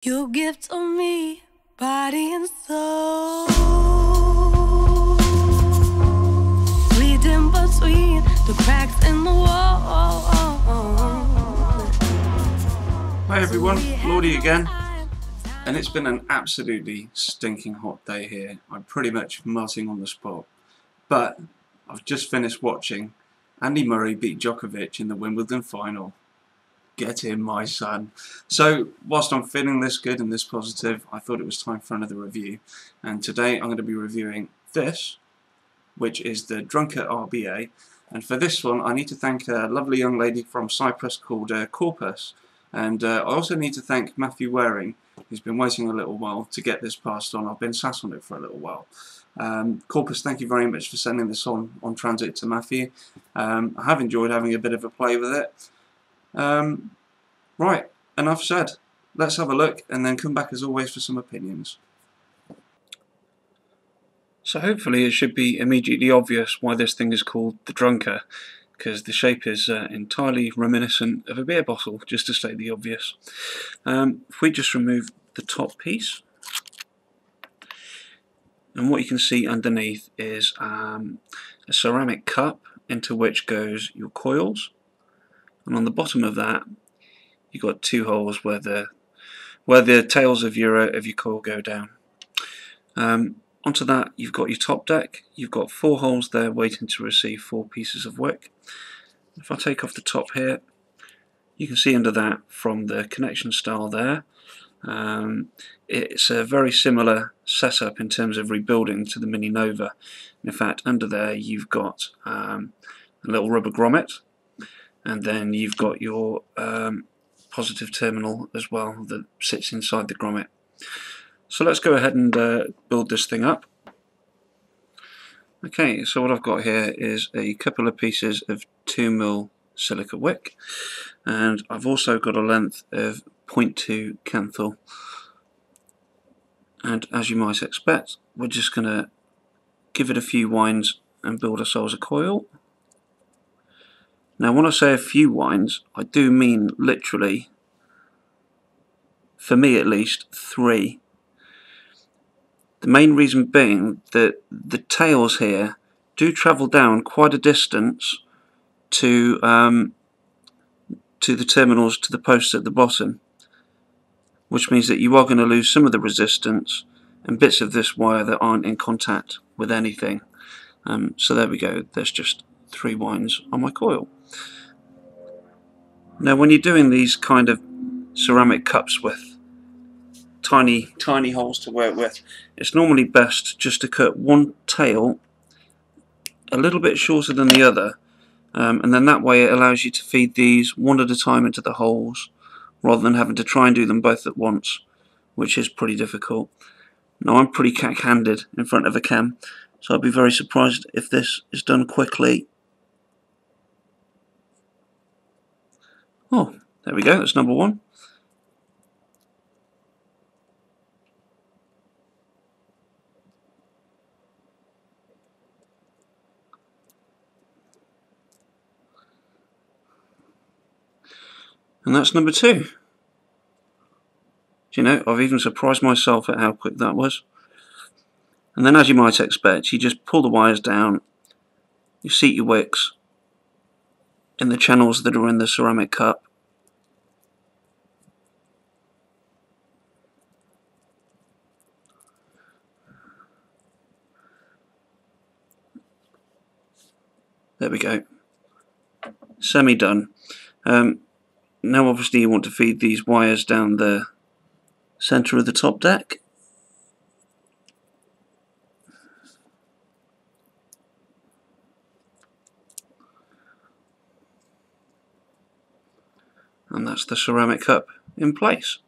You give to me body and soul. Read in between the cracks in the wall. Hi everyone, Lordy again, and it's been an absolutely stinking hot day here. I'm pretty much melting on the spot, but I've just finished watching Andy Murray beat Djokovic in the Wimbledon final. Get in, my son. So whilst I'm feeling this good and this positive, I thought it was time for another review, and today I'm going to be reviewing this, which is the Drunker RBA. And for this one I need to thank a lovely young lady from Cyprus called Corpus. And I also need to thank Matthew Waring, who's been waiting a little while to get this passed on. I've been sat on it for a little while. Corpus, thank you very much for sending this on transit to Matthew. I have enjoyed having a bit of a play with it. Right, enough said. Let's have a look and then come back as always for some opinions. So hopefully it should be immediately obvious why this thing is called the Drunker, because the shape is entirely reminiscent of a beer bottle, just to state the obvious. If we just remove the top piece, and what you can see underneath is a ceramic cup into which goes your coils, and on the bottom of that you've got two holes where the tails of your coil go down. Onto that you've got your top deck. You've got 4 holes there waiting to receive 4 pieces of wick. If I take off the top here, you can see under that from the connection style there, it's a very similar setup in terms of rebuilding to the Mini Nova. In fact, under there you've got a little rubber grommet, and then you've got your positive terminal as well that sits inside the grommet. So let's go ahead and build this thing up. Okay, so what I've got here is a couple of pieces of 2mm silica wick, and I've also got a length of 0.2 canthal, and as you might expect, we're just going to give it a few winds and build ourselves a coil. Now when I say a few winds, I do mean literally, for me at least, 3. The main reason being that the tails here do travel down quite a distance to the terminals, to the posts at the bottom, which means that you are going to lose some of the resistance and bits of this wire that aren't in contact with anything. So there we go, there's just 3 winds on my coil. Now when you're doing these kind of ceramic cups with tiny holes to work with, it's normally best just to cut one tail a little bit shorter than the other, and then that way it allows you to feed these one at a time into the holes rather than having to try and do them both at once, which is pretty difficult. Now I'm pretty cack-handed in front of a cam, so I'd be very surprised if this is done quickly. Oh, there we go, that's number 1. And that's number 2. Do you know, I've even surprised myself at how quick that was. And then, as you might expect, you just pull the wires down, you seat your wicks in the channels that are in the ceramic cup. There we go. Semi-done. Now obviously you want to feed these wires down the centre of the top deck. And that's the ceramic cup in place.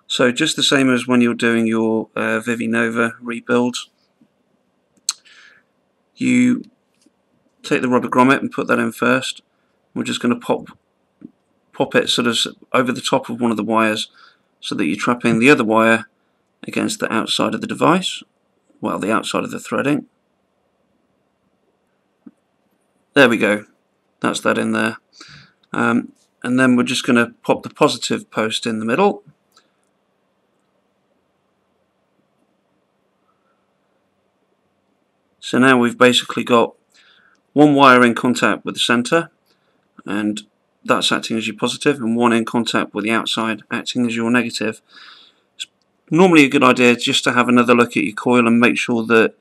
So just the same as when you're doing your Vivi Nova rebuilds, you take the rubber grommet and put that in first. We're just going to pop it sort of over the top of one of the wires so that you're trapping the other wire against the outside of the device, well, the outside of the threading. There we go, that's that in there. and then we're just going to pop the positive post in the middle. So now we've basically got one wire in contact with the centre, and that's acting as your positive, and one in contact with the outside acting as your negative. It's normally a good idea just to have another look at your coil and make sure that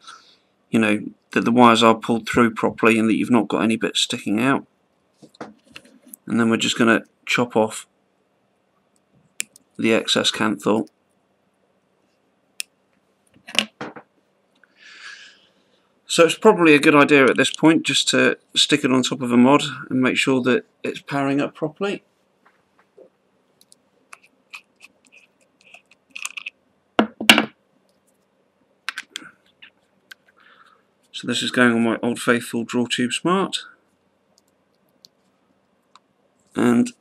that the wires are pulled through properly and that you've not got any bits sticking out. And then we're just going to chop off the excess canthal. So it's probably a good idea at this point just to stick it on top of a mod and make sure that it's powering up properly. So this is going on my Old Faithful Draw Tube Smart, and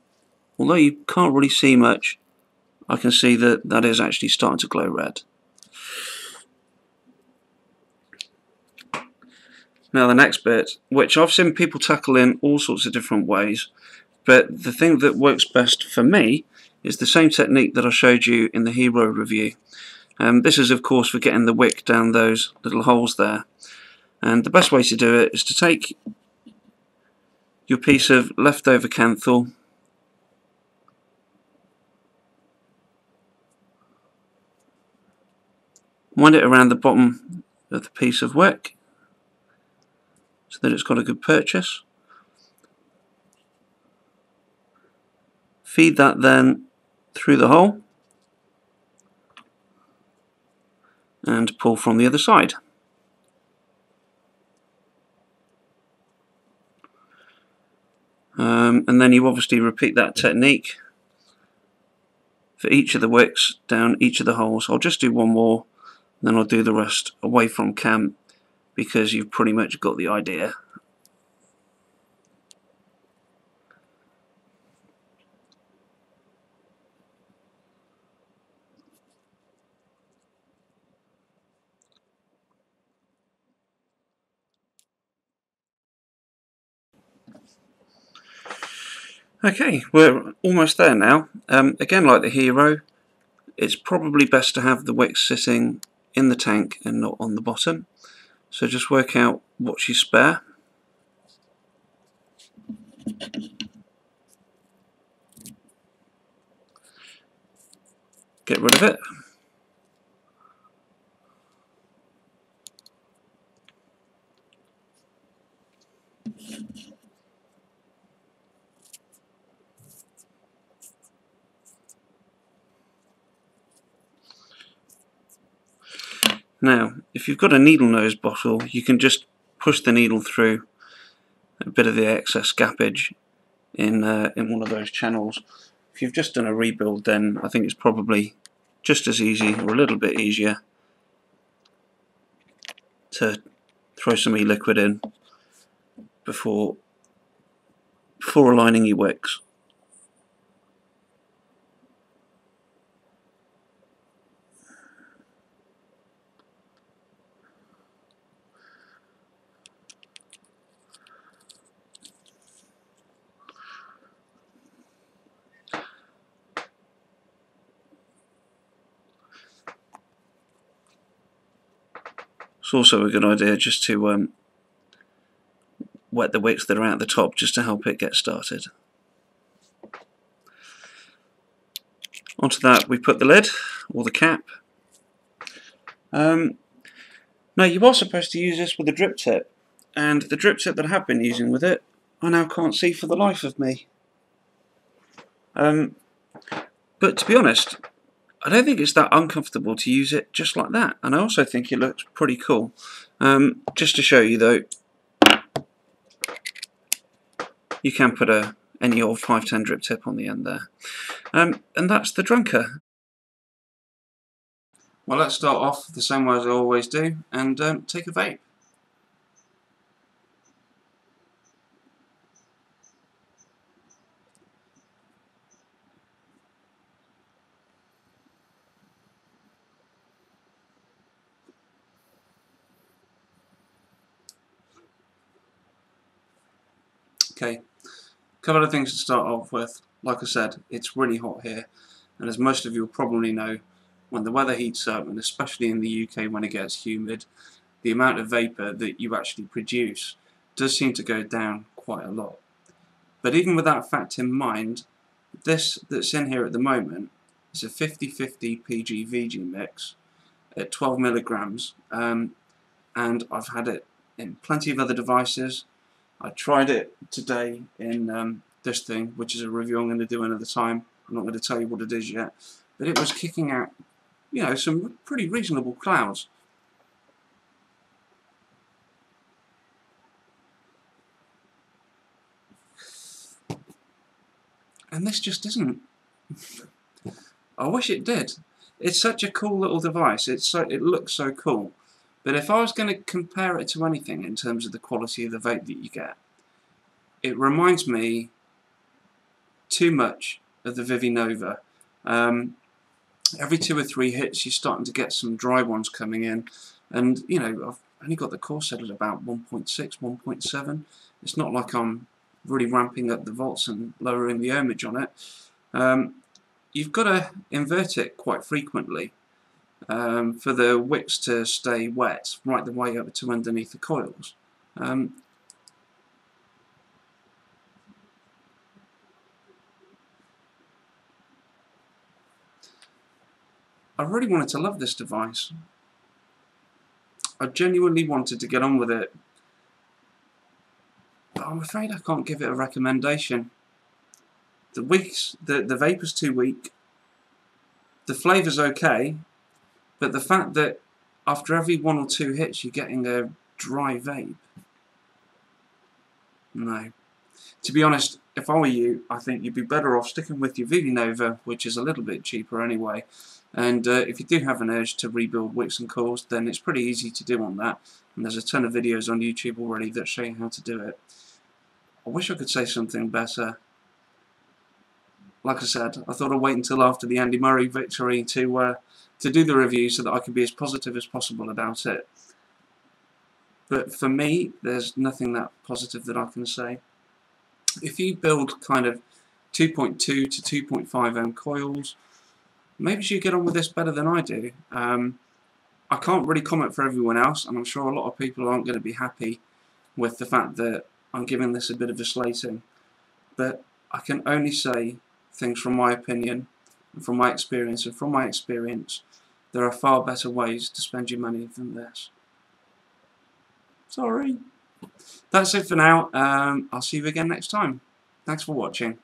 although you can't really see much, I can see that that is actually starting to glow red. Now the next bit, which I've seen people tackle in all sorts of different ways, but the thing that works best for me is the same technique that I showed you in the Hero review. This is of course for getting the wick down those little holes there. And the best way to do it is to take your piece of leftover canthal, wind it around the bottom of the piece of wick so that it's got a good purchase. Feed that then through the hole and pull from the other side. And then you obviously repeat that technique for each of the wicks down each of the holes. I'll just do one more, then I'll do the rest away from cam because you've pretty much got the idea. Okay, we're almost there now. Again, like the Hero, it's probably best to have the wicks sitting in the tank and not on the bottom. So just work out what's your spare. Get rid of it. Now, if you've got a needle nose bottle, you can just push the needle through a bit of the excess gappage in one of those channels. If you've just done a rebuild, then I think it's probably just as easy or a little bit easier to throw some e-liquid in before aligning your wicks. It's also a good idea just to wet the wicks that are at the top just to help it get started. Onto that we put the lid, or the cap. Now you are supposed to use this with a drip tip, and the drip tip that I have been using with it I now can't see for the life of me. But to be honest, I don't think it's that uncomfortable to use it just like that, and I also think it looks pretty cool. Just to show you though, you can put any old 510 drip tip on the end there. And that's the drunker. Well, let's start off the same way as I always do and take a vape. Okay, couple of things to start off with. Like I said, it's really hot here, and as most of you will probably know, when the weather heats up, and especially in the UK when it gets humid, the amount of vapour that you actually produce does seem to go down quite a lot. But even with that fact in mind, this that's in here at the moment is a 50-50 PG-VG mix at 12 milligrams, and I've had it in plenty of other devices. I tried it today in this thing, which is a review I'm going to do another time. I'm not going to tell you what it is yet, but it was kicking out, you know, some pretty reasonable clouds. And this just isn't. I wish it did. It's such a cool little device. It looks so cool. But if I was going to compare it to anything in terms of the quality of the vape that you get, it reminds me too much of the Vivi Nova. Every 2 or 3 hits you're starting to get some dry ones coming in, and you know, I've only got the core set at about 1.6, 1.7. It's not like I'm really ramping up the volts and lowering the ohmage on it. You've got to invert it quite frequently for the wicks to stay wet right the way up to underneath the coils. I really wanted to love this device. I genuinely wanted to get on with it, but I'm afraid I can't give it a recommendation. The vapor's too weak. The flavour's okay, but the fact that after every 1 or 2 hits you're getting a dry vape, no. To be honest, if I were you, I think you'd be better off sticking with your Vivi Nova, which is a little bit cheaper anyway. And if you do have an urge to rebuild wicks and cores, then it's pretty easy to do on that. And there's a ton of videos on YouTube already that show you how to do it. I wish I could say something better. Like I said, I thought I'd wait until after the Andy Murray victory to do the review so that I could be as positive as possible about it. But for me, there's nothing that positive that I can say. If you build kind of 2.2 to 2.5 ohm coils, maybe you get on with this better than I do. I can't really comment for everyone else, and I'm sure a lot of people aren't going to be happy with the fact that I'm giving this a bit of a slating. But I can only say things from my opinion and from my experience, and from my experience there are far better ways to spend your money than this. Sorry. That's it for now. I'll see you again next time. Thanks for watching.